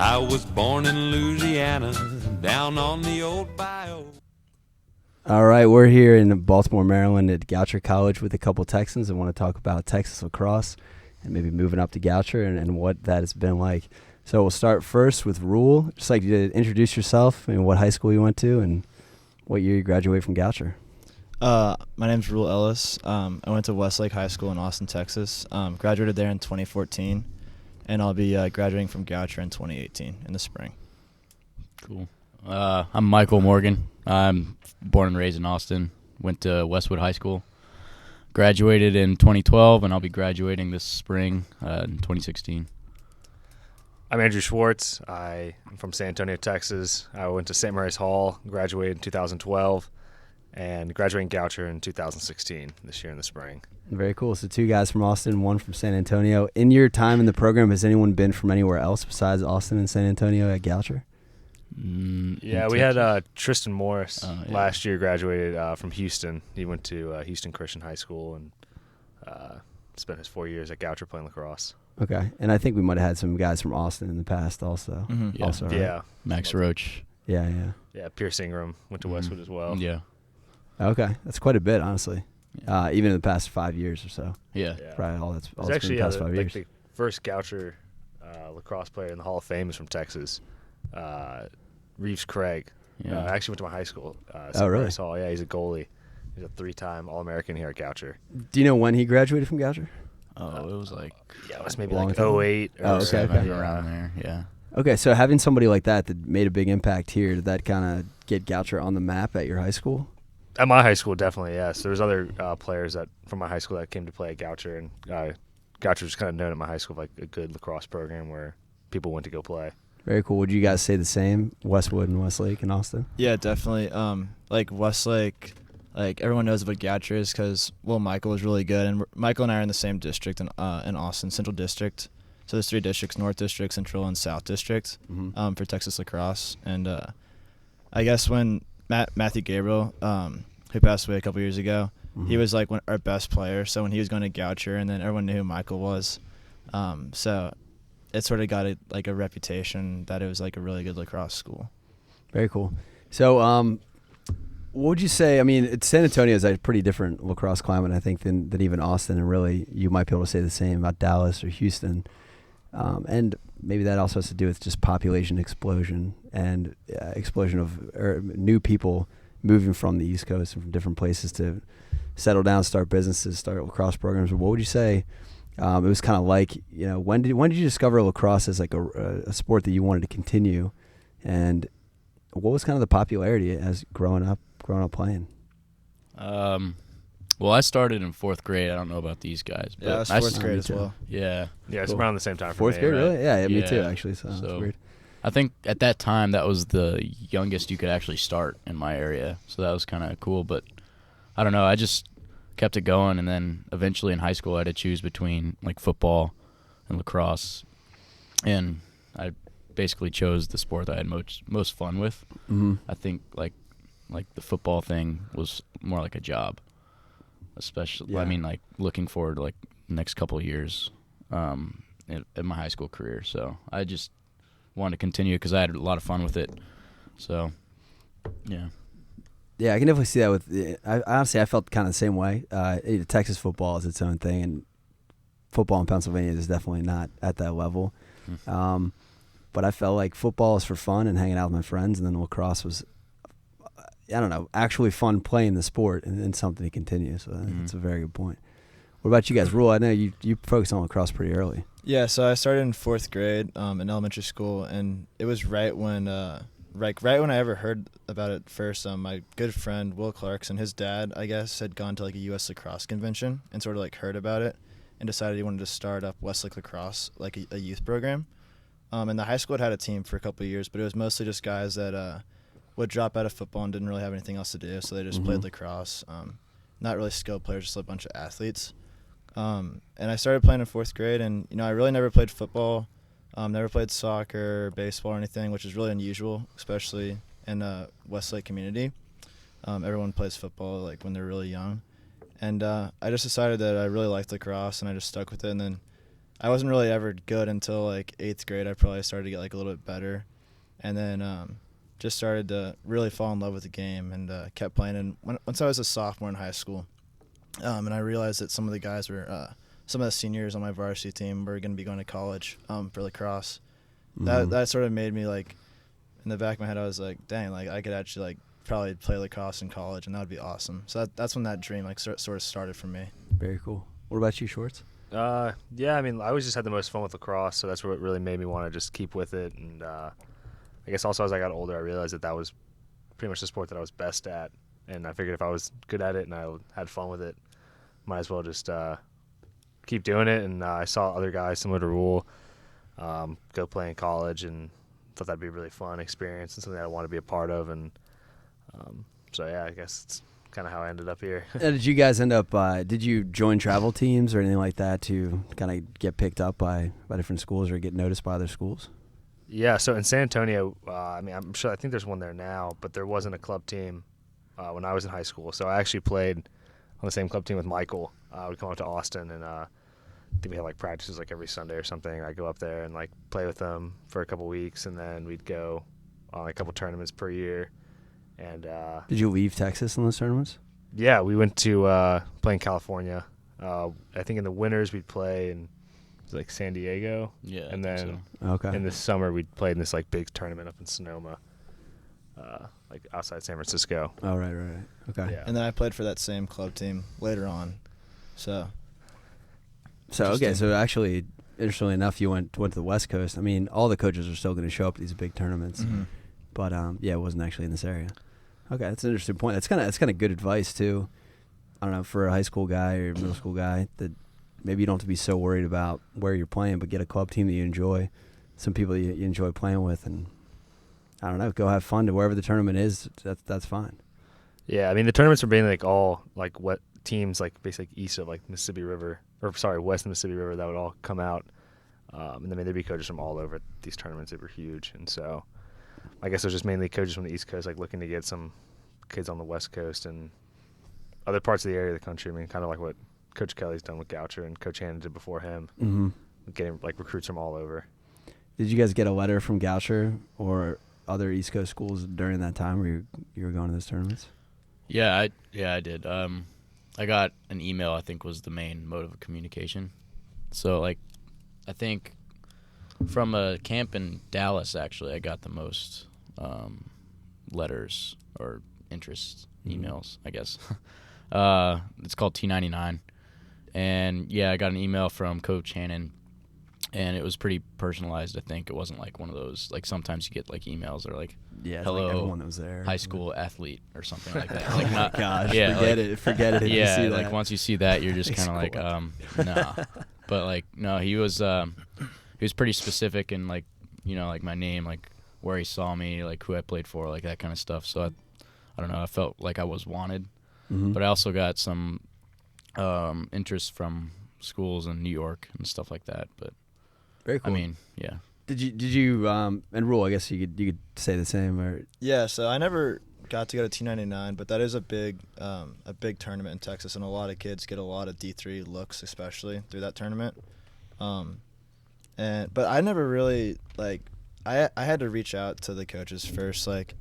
I was born in Louisiana, down on the old bayou. All right, we're here in Baltimore, Maryland at Goucher College with a couple Texans and want to talk about Texas lacrosse and maybe moving up to Goucher and what that has been like. So we'll start first with Ruel. Just like you to introduce yourself and what high school you went to and what year you graduated from Goucher. My name's Ruel Ellis. I went to Westlake High School in Austin, Texas. Graduated there in 2014, and I'll be graduating from Goucher in 2018 in the spring. Cool. I'm Michael Morgan. I'm born and raised in Austin. Went to Westwood High School. Graduated in 2012, and I'll be graduating this spring in 2016. I'm Andrew Schwartz. I'm from San Antonio, Texas. I went to St. Mary's Hall, graduated in 2012, and graduating Goucher in 2016, this year in the spring. Very cool. So two guys from Austin, one from San Antonio. In your time in the program, has anyone been from anywhere else besides Austin and San Antonio at Goucher? Yeah, we had Tristan Morris last year graduated from Houston. He went to Houston Christian High School and spent his 4 years at Goucher playing lacrosse. Okay, and I think we might have had some guys from Austin in the past also. Mm-hmm. Yeah. Also, right? Yeah. Max Roach. Yeah. Yeah, Pierce Ingram went to Westwood as well. Yeah. Okay, that's quite a bit, honestly. Even in the past 5 years or so. Yeah. Probably all that's It's been actually the past 5 years. the first Goucher lacrosse player in the Hall of Fame is from Texas. Reeves Craig. Yeah. Actually went to my high school. Oh, really? Hall. Yeah, he's a goalie. He's a 3-time All-American here at Goucher. Do you know when he graduated from Goucher? Oh, it was like Yeah, it was maybe Long like time. 08. Or Oh, okay, seven, okay. around there. Yeah. Okay, so having somebody like that made a big impact here, did that kind of get Goucher on the map at your high school? At my high school, definitely, yes. There was other players from my high school that came to play at Goucher, and Goucher was kind of known at my high school like a good lacrosse program where people went to go play. Very cool. Would you guys say the same, Westwood and Westlake in Austin? Yeah, definitely. Like Westlake, like everyone knows what Goucher is because Michael is really good, and Michael and I are in the same district in Austin, Central District. So there's 3 districts: North District, Central, and South District for Texas lacrosse. And I guess when Matthew Gabriel, who passed away a couple years ago, he was like our best player. So when he was going to Goucher, and then everyone knew who Michael was. So it sort of got a reputation that it was like a really good lacrosse school. Very cool. So what would you say? I mean, San Antonio is a pretty different lacrosse climate, I think, than even Austin, and really you might be able to say the same about Dallas or Houston. And maybe that also has to do with just population explosion and explosion of new people moving from the East Coast and from different places to settle down, start businesses, start lacrosse programs. What would you say it was kind of like, when did you discover lacrosse as like a sport that you wanted to continue, and what was kind of the popularity as growing up playing? Well, I started in 4th grade. I don't know about these guys. But Yeah, I was 4th grade as well. Yeah. Yeah, it's Cool. around the same time for 4th me. grade, right? really? Yeah, me too, Yeah. actually. So that's So- weird. I think at that time that was the youngest you could actually start in my area. So that was kind of cool. But I don't know. I just kept it going. And then eventually in high school I had to choose between like football and lacrosse. And I basically chose the sport that I had most fun with. Mm-hmm. I think like the football thing was more like a job. Especially, Yeah. I mean, like looking forward to like next couple of years in my high school career. So I just wanted to continue because I had a lot of fun with it. So, yeah. Yeah, I can definitely see that with. Honestly, I felt kind of the same way. Texas football is its own thing, and football in Pennsylvania is definitely not at that level. But I felt like football is for fun and hanging out with my friends, and then lacrosse was, I don't know, actually fun playing the sport and something to continue. So that's a very good point. What about you guys? Ruel, I know you focused on lacrosse pretty early. Yeah, so I started in 4th grade in elementary school, and it was right when I ever heard about it first. My good friend Will Clarkson, his dad, I guess, had gone to like a U.S. lacrosse convention and sort of like heard about it and decided he wanted to start up Westlake Lacrosse, like a youth program. And the high school had a team for a couple of years, but it was mostly just guys that would drop out of football and didn't really have anything else to do, so they just played lacrosse. Not really skilled players, just a bunch of athletes. And I started playing in 4th grade, and I really never played football, never played soccer, baseball, or anything, which is really unusual, especially in a Westlake community. Everyone plays football like when they're really young, and I just decided that I really liked lacrosse, and I just stuck with it. And then I wasn't really ever good until like 8th grade. I probably started to get like a little bit better, and then just started to really fall in love with the game and kept playing. And once I was a sophomore in high school, and I realized that some of the guys were some of the seniors on my varsity team were going to be going to college for lacrosse. That sort of made me like, in the back of my head, I was like, dang, like I could actually like probably play lacrosse in college, and that would be awesome. So that's when that dream like sort of started for me. Very cool. What about you, Schwartz? Yeah, I mean, I always just had the most fun with lacrosse, so that's what really made me want to just keep with it. And I guess also as I got older, I realized that was pretty much the sport that I was best at, and I figured if I was good at it and I had fun with it, might as well just keep doing it. And I saw other guys similar to Ruel go play in college, and thought that'd be a really fun experience and something I want to be a part of. And so yeah, I guess it's kind of how I ended up here. Did you guys end up? Did you join travel teams or anything like that to kind of get picked up by different schools or get noticed by other schools? Yeah, so in San Antonio, I mean, I think there's one there now, but there wasn't a club team when I was in high school. So I actually played on the same club team with Michael. We'd come up to Austin, and I think we had like practices like every Sunday or something. I'd go up there and like play with them for a couple weeks, and then we'd go on a couple tournaments per year. And did you leave Texas in those tournaments? Yeah, we went to play in California. I think in the winters we'd play in like San Diego. Yeah, and then okay. in the summer we'd play in this like big tournament up in Sonoma, like outside San Francisco. Oh, right. Okay. Yeah. And then I played for that same club team later on. So okay, so actually, interestingly enough, you went to the West Coast. I mean, all the coaches are still going to show up at these big tournaments, but yeah, it wasn't actually in this area. Okay, that's an interesting point. That's kind of good advice too. I don't know, for a high school guy or middle school guy, that maybe you don't have to be so worried about where you're playing, but get a club team that you enjoy, some people you enjoy playing with, and I don't know, go have fun to wherever the tournament is. That's fine. Yeah, I mean the tournaments are being like all like what teams like basically east of like Mississippi River, or sorry, west of Mississippi River, that would all come out. And I mean there'd be coaches from all over these tournaments that were huge, and so I guess it was just mainly coaches from the East Coast, like looking to get some kids on the West Coast and other parts of the area of the country. I mean, kind of like what Coach Kelly's done with Goucher and Coach Hannon did before him, getting like recruits from all over. Did you guys get a letter from Goucher or other East Coast schools during that time where you were going to those tournaments? Yeah, I did. I got an email, I think, was the main mode of communication. So, like, I think from a camp in Dallas, actually, I got the most letters or interest emails, I guess. It's called T99. And, yeah, I got an email from Coach Hannon, and it was pretty personalized, I think. It wasn't like one of those, like, sometimes you get, like, emails that are like, hello, like everyone that was there. high school athlete or something like that. Oh Like, my not, gosh, yeah, forget it if you see that. like, once you see that, you're just kind of like, nah. But, like, no, he was pretty specific in, like, you know, like, my name, like, where he saw me, like, who I played for, like, that kind of stuff. So, I don't know, I felt like I was wanted. But I also got some interest from schools in New York and stuff like that. But very cool. I mean, yeah. Did you and Ruel, I guess you could say the same, or yeah, so I never got to go to T99, but that is a big tournament in Texas, and a lot of kids get a lot of D3 looks, especially through that tournament. But I never really like I had to reach out to the coaches first, like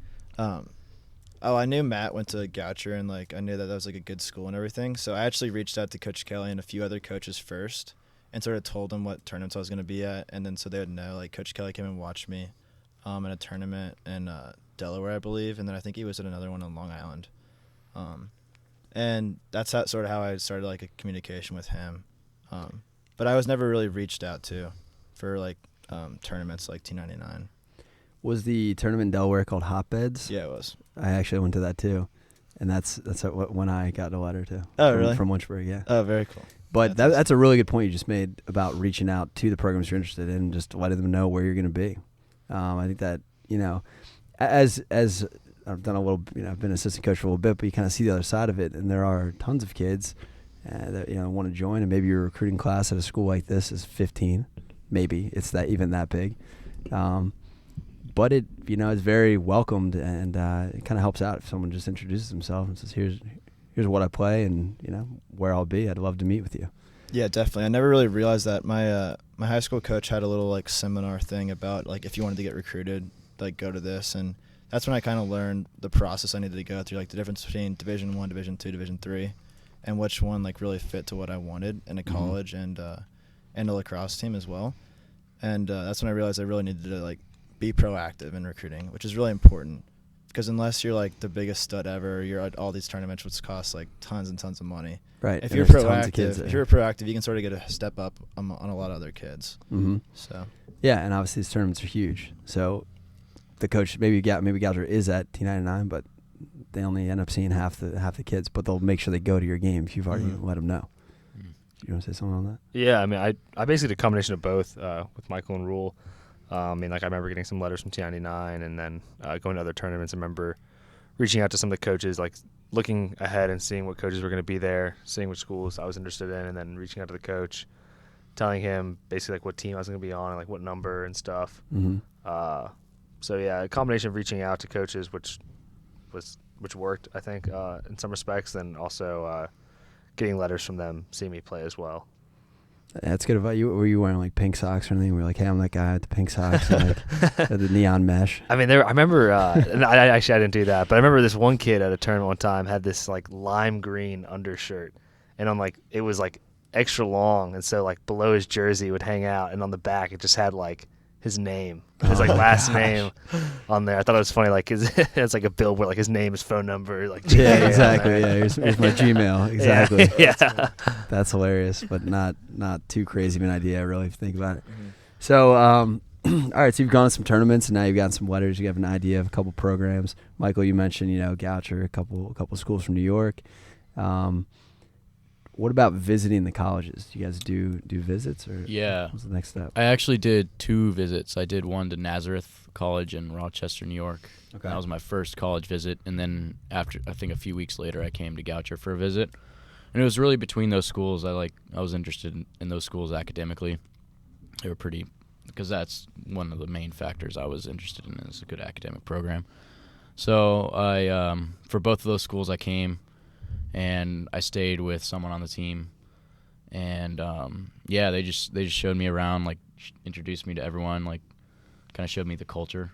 I knew Matt went to Goucher, and like I knew that was like a good school and everything. So I actually reached out to Coach Kelly and a few other coaches first, and sort of told them what tournaments I was going to be at, and then so they would know. Like Coach Kelly came and watched me in a tournament in Delaware, I believe, and then I think he was at another one on Long Island. And that's sort of how I started like a communication with him. But I was never really reached out to for like tournaments like T99. Was the tournament in Delaware called Hotbeds? Yeah, it was. I actually went to that too, and that's when I got a letter too. Oh, really? From Lynchburg, yeah. Oh, very cool. But that's a really good point you just made about reaching out to the programs you're interested in, and just letting them know where you're going to be. I think that, you know, as I've done a little, you know, I've been an assistant coach for a little bit, but you kind of see the other side of it, and there are tons of kids that, you know, want to join, and maybe your recruiting class at a school like this is 15, maybe it's that big. But it, you know, is very welcomed, and it kind of helps out if someone just introduces himself and says, here's what I play, and, you know, where I'll be. I'd love to meet with you. Yeah, definitely. I never really realized that. My high school coach had a little like seminar thing about like if you wanted to get recruited, like go to this, and that's when I kind of learned the process I needed to go through, like the difference between Division I, Division II, Division III, and which one like really fit to what I wanted in a college and a lacrosse team as well. And that's when I realized I really needed to like be proactive in recruiting, which is really important. Because unless you're like the biggest stud ever, you're at all these tournaments which cost like tons and tons of money. Right. If and you're there's tons of kids proactive, there. you can sort of get a step up on a lot of other kids. Mm-hmm. So Yeah, and obviously these tournaments are huge. So the coach maybe Goucher is at T99, but they only end up seeing half the kids. But they'll make sure they go to your game if you've already let them know. You want to say something on that? Yeah, I mean, I basically did a combination of both with Michael and Ruel. I mean, like I remember getting some letters from T99, and then going to other tournaments. I remember reaching out to some of the coaches, like looking ahead and seeing what coaches were going to be there, seeing which schools I was interested in, and then reaching out to the coach, telling him basically like what team I was going to be on, and like what number and stuff. Mm-hmm. So yeah, a combination of reaching out to coaches, which worked, I think, in some respects, then also getting letters from them, seeing me play as well. That's good advice. Were you wearing like pink socks or anything? Were you like, hey, I'm that guy with the pink socks and like the neon mesh? I mean, I remember, and I didn't do that, but I remember this one kid at a tournament one time had this like lime green undershirt, and on like it was like extra long, and so like below his jersey would hang out, and on the back it just had like his name, his like last name on there. I thought it was funny, like it's like a billboard, like his name, his phone number, like yeah, exactly. Yeah, here's my Gmail. Exactly. Yeah. That's hilarious, but not too crazy of an idea, really, if you think about it. Mm-hmm. So, all right, so you've gone to some tournaments, and now you've gotten some letters. You have an idea of a couple programs. Michael, you mentioned, Goucher, a couple schools from New York. What about visiting the colleges? Do you guys do visits, or Yeah. what's the next step? I actually did 2 visits. I did one to Nazareth College in Rochester, New York. Okay. That was my first college visit, and then after, I think a few weeks later, I came to Goucher for a visit. And it was really between those schools. I was interested in those schools academically. They were pretty, because that's one of the main factors I was interested in, is a good academic program. So I for both of those schools I came, and I stayed with someone on the team, and yeah, they just showed me around, like introduced me to everyone, like kind of showed me the culture,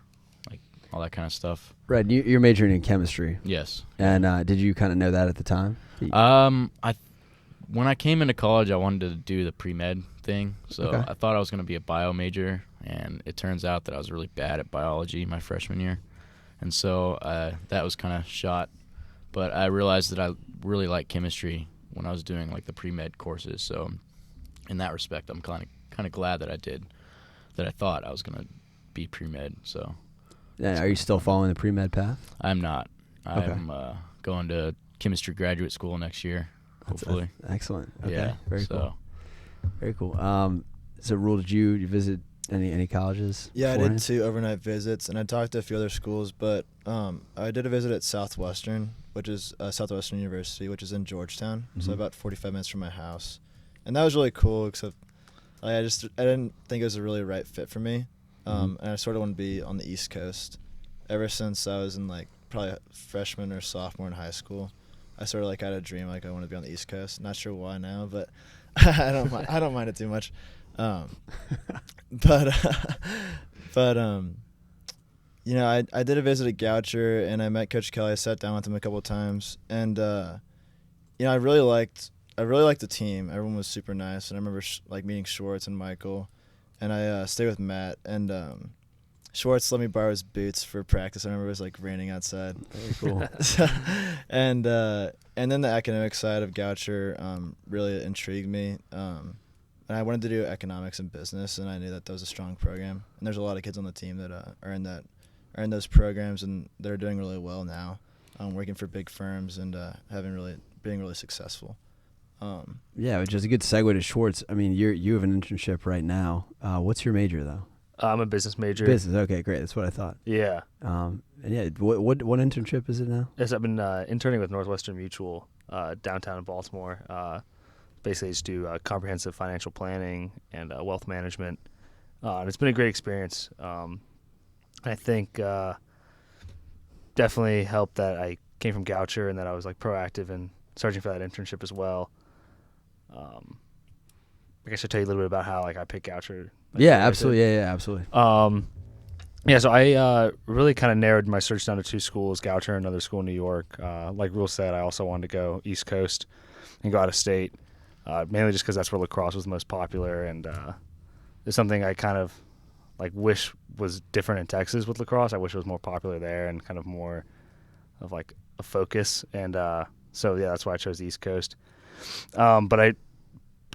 like all that kind of stuff. Right, you're majoring in chemistry. Yes. And did you kind of know that at the time? When I came into college, I wanted to do the pre-med thing, so Okay. I thought I was going to be a bio major, and it turns out that I was really bad at biology my freshman year, and so that was kind of shot. But I realized that I really like chemistry when I was doing like the pre-med courses. So in that respect, I'm kind of glad that I thought I was going to be pre-med. So Yeah, are you still following the pre-med path? I'm not. Okay. I'm going to chemistry graduate school next year, hopefully. That's excellent. Okay. Yeah. Very cool. Very cool. So, Ruel, did you visit any colleges? yeah, I beforehand? did 2 overnight visits, and I talked to a few other schools, but I did a visit at Southwestern, which is Southwestern University, which is in Georgetown, so about 45 minutes from my house, and that was really cool. Except I didn't think it was a really right fit for me, and I sort of want to be on the East Coast. Ever since I was in like probably freshman or sophomore in high school, I sort of like had a dream like I want to be on the East Coast. Not sure why now, but I don't mind it too much. But I did a visit at Goucher, and I met Coach Kelly. I sat down with him a couple of times, and I really liked the team. Everyone was super nice, and I remember meeting Schwartz and Michael, and I stayed with Matt, and Schwartz let me borrow his boots for practice. I remember it was like raining outside. Very cool. And then the academic side of Goucher really intrigued me. And I wanted to do economics and business, and I knew that was a strong program. And there's a lot of kids on the team that are in those programs, and they're doing really well now, working for big firms and being really successful. Yeah, which is a good segue to Schwartz. I mean, you have an internship right now. What's your major though? I'm a business major. Business. Okay, great. That's what I thought. Yeah. And yeah, what internship is it now? Yes, I've been interning with Northwestern Mutual downtown in Baltimore. Basically, just do comprehensive financial planning and wealth management. And it's been a great experience. I think definitely helped that I came from Goucher and that I was like proactive in searching for that internship as well. I guess I'll tell you a little bit about how like I picked Goucher. Yeah, absolutely. Yeah, absolutely. Yeah, so I really kind of narrowed my search down to 2 schools, Goucher and another school in New York. Like Ruel said, I also wanted to go East Coast and go out of state, mainly just because that's where lacrosse was the most popular, and it's something I kind of like wish was different in Texas with lacrosse. I wish it was more popular there and kind of more of like a focus, and so yeah, that's why I chose the East Coast. But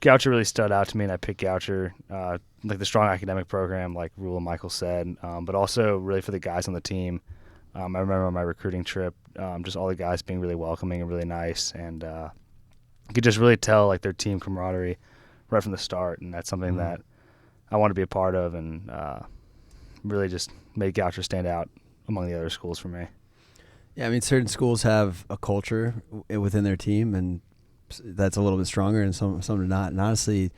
Goucher really stood out to me, and I picked Goucher, like the strong academic program, like Ruel and Michael said, but also really for the guys on the team. I remember on my recruiting trip, just all the guys being really welcoming and really nice, and you could just really tell like their team camaraderie right from the start, and that's something that I want to be a part of, and really just made Goucher stand out among the other schools for me. Yeah, I mean, certain schools have a culture within their team, and that's a little bit stronger, and some are not. And honestly,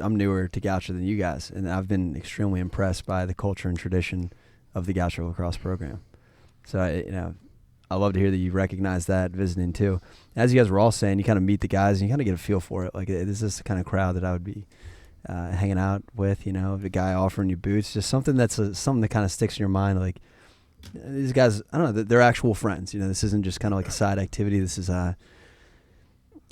I'm newer to Goucher than you guys, and I've been extremely impressed by the culture and tradition of the Goucher lacrosse program. So I love to hear that you recognize that visiting too. As you guys were all saying, you kind of meet the guys and you kind of get a feel for it. Like, this is the kind of crowd that I would be hanging out with. The guy offering you boots, just something something that kind of sticks in your mind. Like, these guys, I don't know, they're actual friends. This isn't just kind of like a side activity. This is I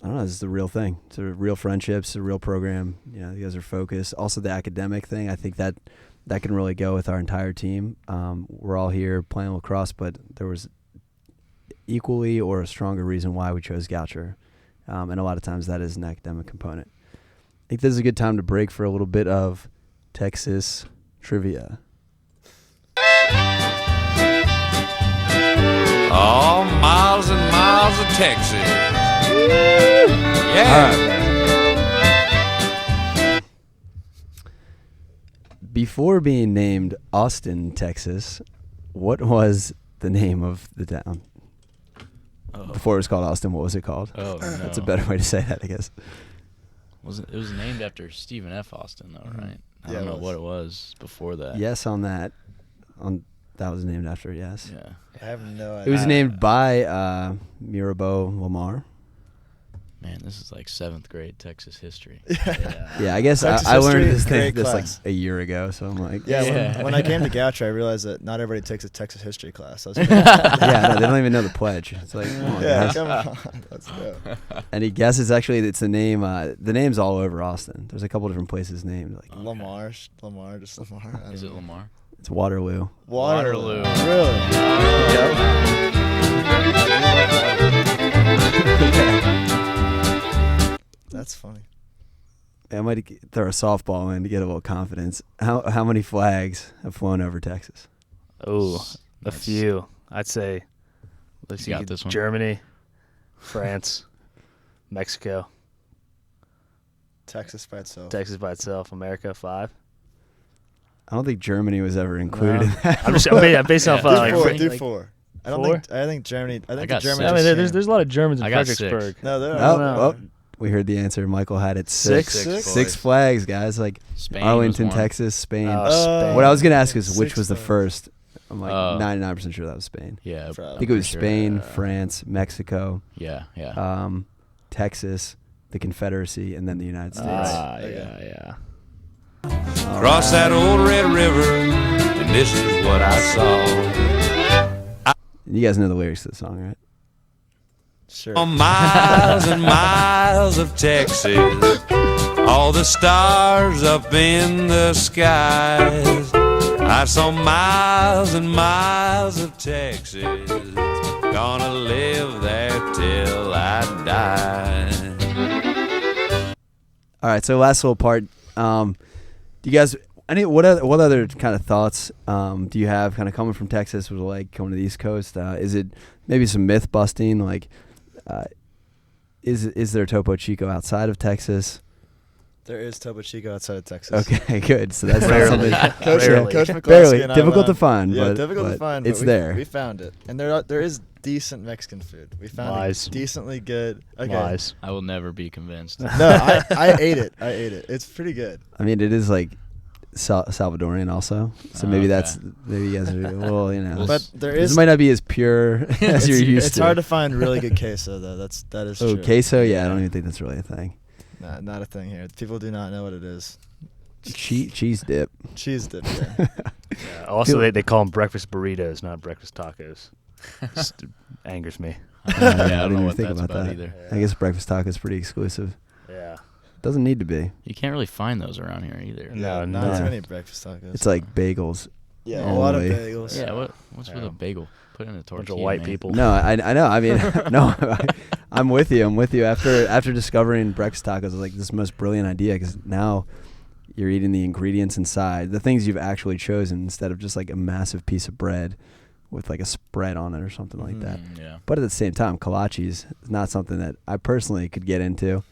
don't know, this is the real thing. It's a real friendships, a real program. You guys are focused. Also, the academic thing, I think that can really go with our entire team. We're all here playing lacrosse, but there was equally or a stronger reason why we chose Goucher. And a lot of times that is an academic component. I think this is a good time to break for a little bit of Texas trivia. Oh, miles and miles of Texas. Yeah. All right. Before being named Austin, Texas, what was the name of the town? Before it was called Austin, what was it called? Oh, no. That's a better way to say that, I guess. It was named after Stephen F. Austin, though, right? I Yeah, don't know what it was before that. Yes, on that. That was named after, yes. Yeah. I have no idea. It was named by Mirabeau Lamar. Man, this is like 7th grade Texas history. Yeah, I guess Texas I learned history, this great like class. a year ago, so I'm like, Yeah, when I came to Goucher, I realized that not everybody takes a Texas history class. yeah, no, they don't even know the pledge. It's like, come on, Yeah, guys. come on. Let's go. And he guesses it's the name. The name's all over Austin. There's a couple different places named. Like, Lamar, just Lamar. I Is don't it know. Lamar? it's Waterloo. Waterloo. Really? That's funny. I might throw a softball in to get a little confidence. How many flags have flown over Texas? Oh, a few. I'd say. Let's see. got this one. Germany, France, Mexico, Texas by itself. Texas by itself, America 5. I don't think Germany was ever included No. in that. I'm based off Do like, four. I Four? think Germany. I think got the Germans. I mean, just there's a lot of Germans in I got Fredericksburg. 6. no, there Oh, are. we heard the answer. Michael had it. Six. Six? Flags, guys. Like Spain Arlington, was one. Texas, Spain. Spain. What I was gonna ask is which 6 was the flags. first. I'm like Oh. 99% sure that was Spain. Yeah. Probably. I think it was Sure. Spain, France, Mexico, Yeah, yeah. Texas, the Confederacy, and then the United States. Yeah. Cross that old Red River, and this is what I saw. You guys know the lyrics to the song, right? Sure. On miles and miles of Texas, all the stars up in the skies. I saw miles and miles of Texas, gonna live there till I die. All right, so last little part. Do you guys what other kind of thoughts do you have kind of coming from Texas? Was it like coming to the East Coast? Is it maybe some myth busting? Like, is there Topo Chico outside of Texas? There is Topo Chico outside of Texas. Okay, good. So that's not Rarely. something. Coach, Rarely. Coach McCloskey Barely and I difficult went to on- find. Yeah, but, difficult but to find. But It's we, there. We found it, and there is decent Mexican food. We found Lies. it decently good. Okay. Lies. I will never be convinced. No, I ate it. It's pretty good. I mean, it is like Salvadorian also. So maybe Okay. maybe you guys are a little, We'll But there This is. might not be as pure as you're used It's to. hard to find really good queso though. That is Oh, true. queso? Yeah, I don't even think that's really a thing. Nah, not a thing here. People do not know what it is. Cheese dip. Cheese dip. Yeah. Yeah, also, they call them breakfast burritos, not breakfast tacos. Just angers me. Yeah, I don't didn't know even what think that's about about that. either. I guess breakfast taco is pretty exclusive. Yeah. Doesn't need to be. You can't really find those around here either. No, Not as no. many breakfast tacos. It's like bagels. yeah, Oh, a lot of wait. bagels. Yeah, what's with Yeah. a bagel? Put it in a tortilla. Bunch of white man. people. No, I know. I mean, no, I'm with you. I'm with you. After discovering breakfast tacos, I was like, this is the most brilliant idea because now you're eating the ingredients inside, the things you've actually chosen, instead of just like a massive piece of bread with like a spread on it or something like that. Yeah. But at the same time, kolaches is not something that I personally could get into.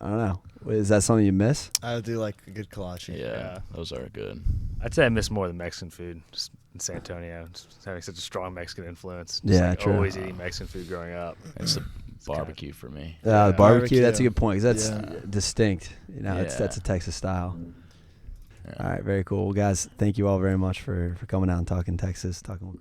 I don't know. Is that something you miss? I do like a good kolache. Yeah, those are good. I'd say I miss more the Mexican food just in San Antonio. Just having such a strong Mexican influence. Just Yeah, like true. Always eating Mexican food growing up. It's the barbecue for me. The Yeah. barbecue, that's a Barbecue. good point because that's Yeah. distinct. You know, that's Yeah. a Texas style. Yeah. All right, very cool. Well, guys, thank you all very much for coming out and talking Texas, talking.